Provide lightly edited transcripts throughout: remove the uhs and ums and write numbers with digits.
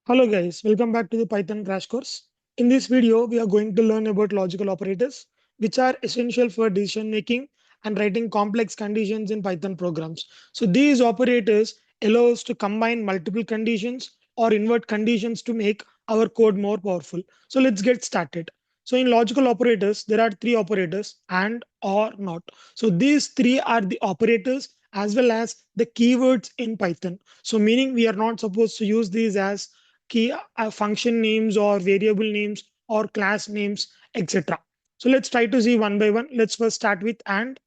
Hello guys, welcome back to the Python crash course. In this video, we are going to learn about logical operators, which are essential for decision making and writing complex conditions in Python programs. So these operators allow us to combine multiple conditions or invert conditions to make our code more powerful. So let's get started. So in logical operators, there are three operators: and, or, not. So these three are the operators as well as the keywords in Python. So meaning we are not supposed to use these as key function names or variable names or class names, etc. So let's try to see one by one. Let's first start with and.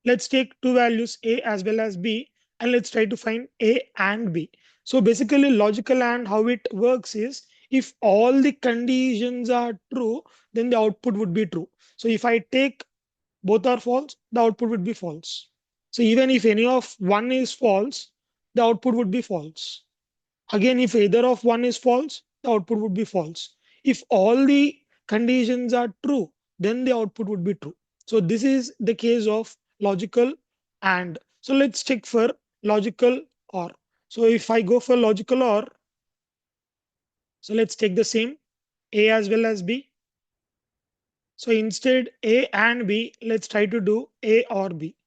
Let's take two values a as well as b, and let's try to find a and b. So basically logical and how it works is, if all the conditions are true, then the output would be true. So if I take both are false, the output would be false. So even if any of one is false, the output would be false. Again, if either of one is false, the output would be false. If all the conditions are true, then the output would be true. So this is the case of logical and. So let's check for logical or. So if I go for logical or, so let's take the same a as well as b. So instead a and b, let's try to do a or b.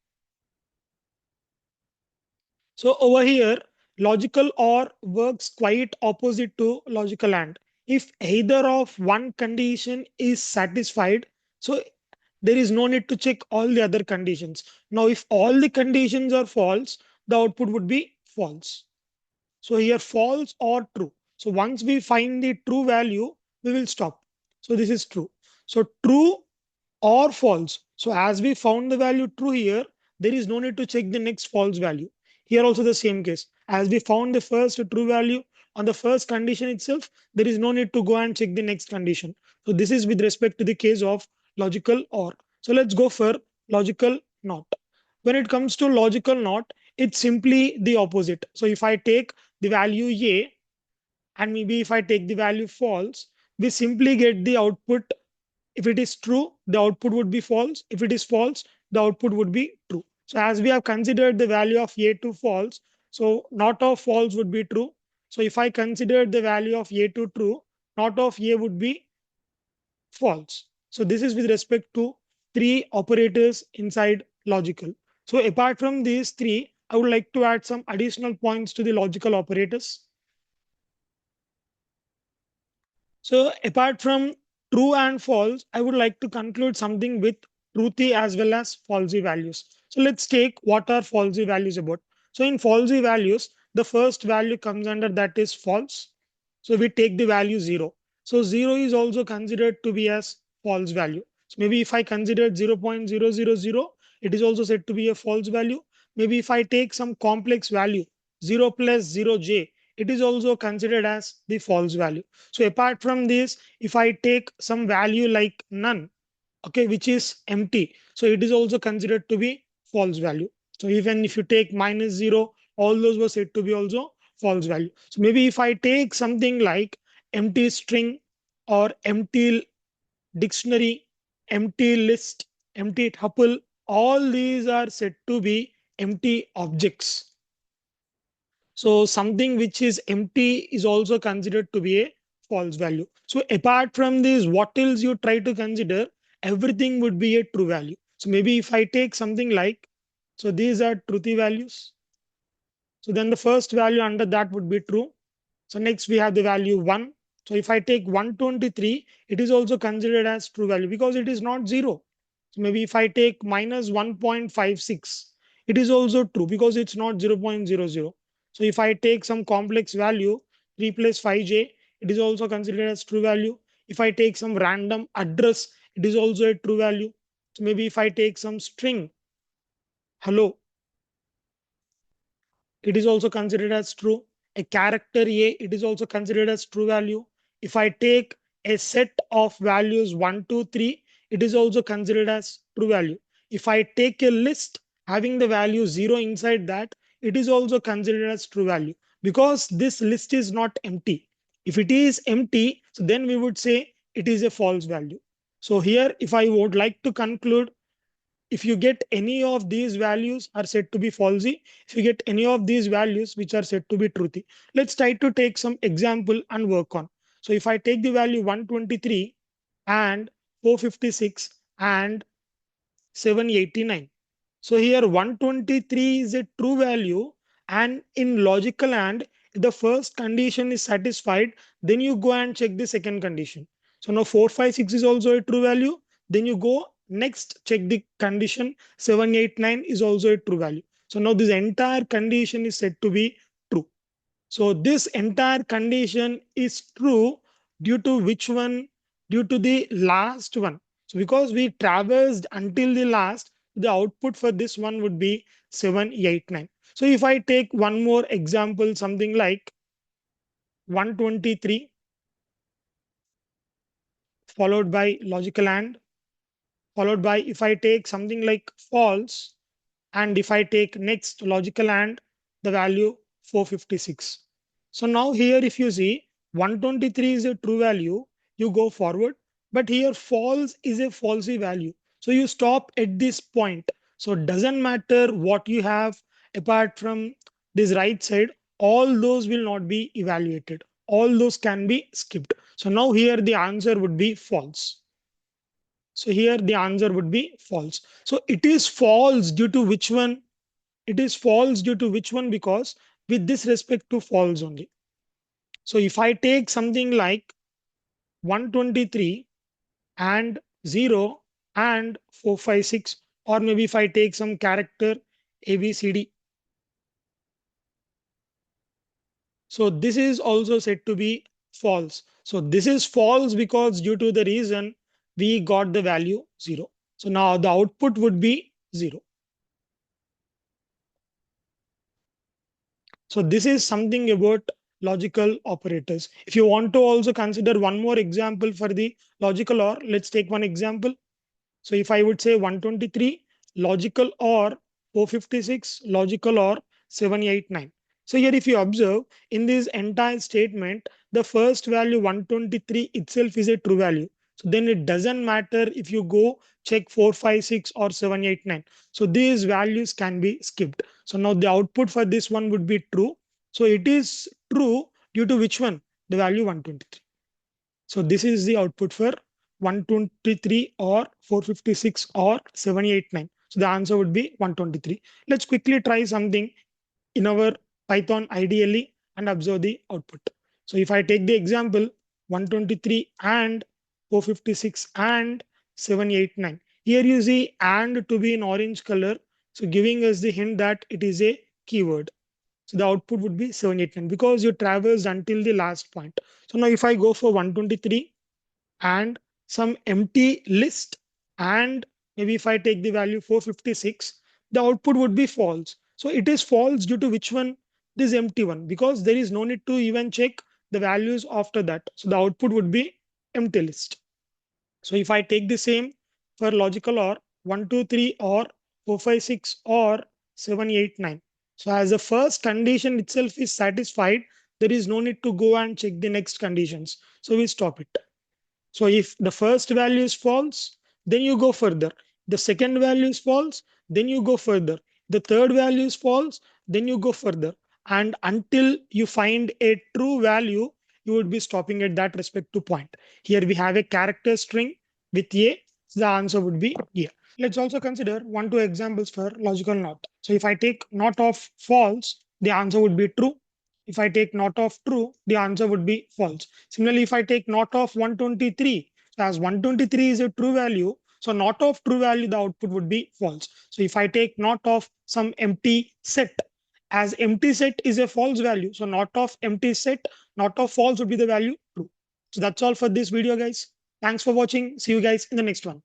So over here, logical OR works quite opposite to logical AND. If either of one condition is satisfied, so there is no need to check all the other conditions. Now, if all the conditions are false, the output would be false. So here false or true. So once we find the true value, we will stop. So this is true. So true or false. So as we found the value true here, there is no need to check the next false value. Here also the same case. As we found the first true value on the first condition itself, there is no need to go and check the next condition. So this is with respect to the case of logical or. So let's go for logical not. When it comes to logical not, it's simply the opposite. So if I take the value a, and maybe if I take the value false, we simply get the output. If it is true, the output would be false. If it is false, the output would be true. So as we have considered the value of a to false, so not of false would be true. So if I consider the value of a to true, not of a would be false. So this is with respect to three operators inside logical. So apart from these three, I would like to add some additional points to the logical operators. So apart from true and false, I would like to conclude something with truthy as well as falsy values. So let's take what are falsy values about. So in falsy values, the first value comes under that is false. So we take the value 0. So 0 is also considered to be as false value. So maybe if I consider 0.000, it is also said to be a false value. Maybe if I take some complex value 0 plus 0j, it is also considered as the false value. So apart from this, if I take some value like none, okay, which is empty, so it is also considered to be false value. So even if you take -0, all those were said to be also false value. So maybe if I take something like empty string or empty dictionary, empty list, empty tuple, all these are said to be empty objects. So something which is empty is also considered to be a false value. So apart from this, what else you try to consider, everything would be a true value. So maybe if I take something like, so these are truthy values. So then the first value under that would be true. So next we have the value 1. So if I take 123, it is also considered as true value because it is not 0. So maybe if I take minus 1.56, it is also true because it's not 0.00. So if I take some complex value 3 plus 5j, it is also considered as true value. If I take some random address, it is also a true value. So maybe if I take some string hello, it is also considered as true. A character A, it is also considered as true value. If I take a set of values 1, 2, 3, it is also considered as true value. If I take a list having the value 0 inside that, it is also considered as true value because this list is not empty. If it is empty, so then we would say it is a false value. So here, if I would like to conclude, if you get any of these values are said to be falsy. If you get any of these values which are said to be truthy. Let's try to take some example and work on. So if I take the value 123 and 456 and 789. So here 123 is a true value, and in logical and the first condition is satisfied, then you go and check the second condition. So now 456 is also a true value. Then you go next check the condition 789 is also a true value. So now this entire condition is said to be true. So this entire condition is true due to which one? Due to the last one. So because we traversed until the last, the output for this one would be 789. So if I take one more example, something like 123 followed by logical and, followed by if I take something like false, and if I take next logical and the value 456. So now here if you see 123 is a true value, you go forward, but here false is a falsy value. So you stop at this point. So it doesn't matter what you have apart from this right side, all those will not be evaluated. All those can be skipped. So now here the answer would be false. So here the answer would be false. So it is false due to which one? It is false due to which one? Because with this respect to false only. So if I take something like 123 and 0 and 456, or maybe if I take some character ABCD. So this is also said to be false. So this is false because due to the reason we got the value 0. So now the output would be 0. So this is something about logical operators. If you want to also consider one more example for the logical OR, let's take one example. So if I would say 123 logical OR 456 logical OR 789. So here if you observe in this entire statement, the first value 123 itself is a true value. So then it doesn't matter if you go check 456 or 789. So these values can be skipped. So now the output for this one would be true. So it is true due to which one? The value 123. So this is the output for 123 or 456 or 789. So the answer would be 123. Let's quickly try something in our Python ideally and observe the output. So if I take the example 123 and 456 and 789. Here you see and to be in orange color. So giving us the hint that it is a keyword. So the output would be 789 because you traversed until the last point. So now if I go for 123 and some empty list, and maybe if I take the value 456, the output would be false. So it is false due to which one? This empty one, because there is no need to even check the values after that. So the output would be empty list. So if I take the same for logical OR 123 or 456 or 789. So as the first condition itself is satisfied, there is no need to go and check the next conditions. So we stop it. So if the first value is false, then you go further. The second value is false, then you go further. The third value is false, then you go further. And until you find a true value, you would be stopping at that respective point. Here we have a character string with A. So the answer would be A. Let's also consider one, two examples for logical NOT. So if I take NOT of false, the answer would be true. If I take not of true, the answer would be false. Similarly, if I take not of 123, so as 123 is a true value, so not of true value, the output would be false. So if I take not of some empty set, as empty set is a false value, so not of empty set, not of false would be the value true. So that's all for this video, guys. Thanks for watching. See you guys in the next one.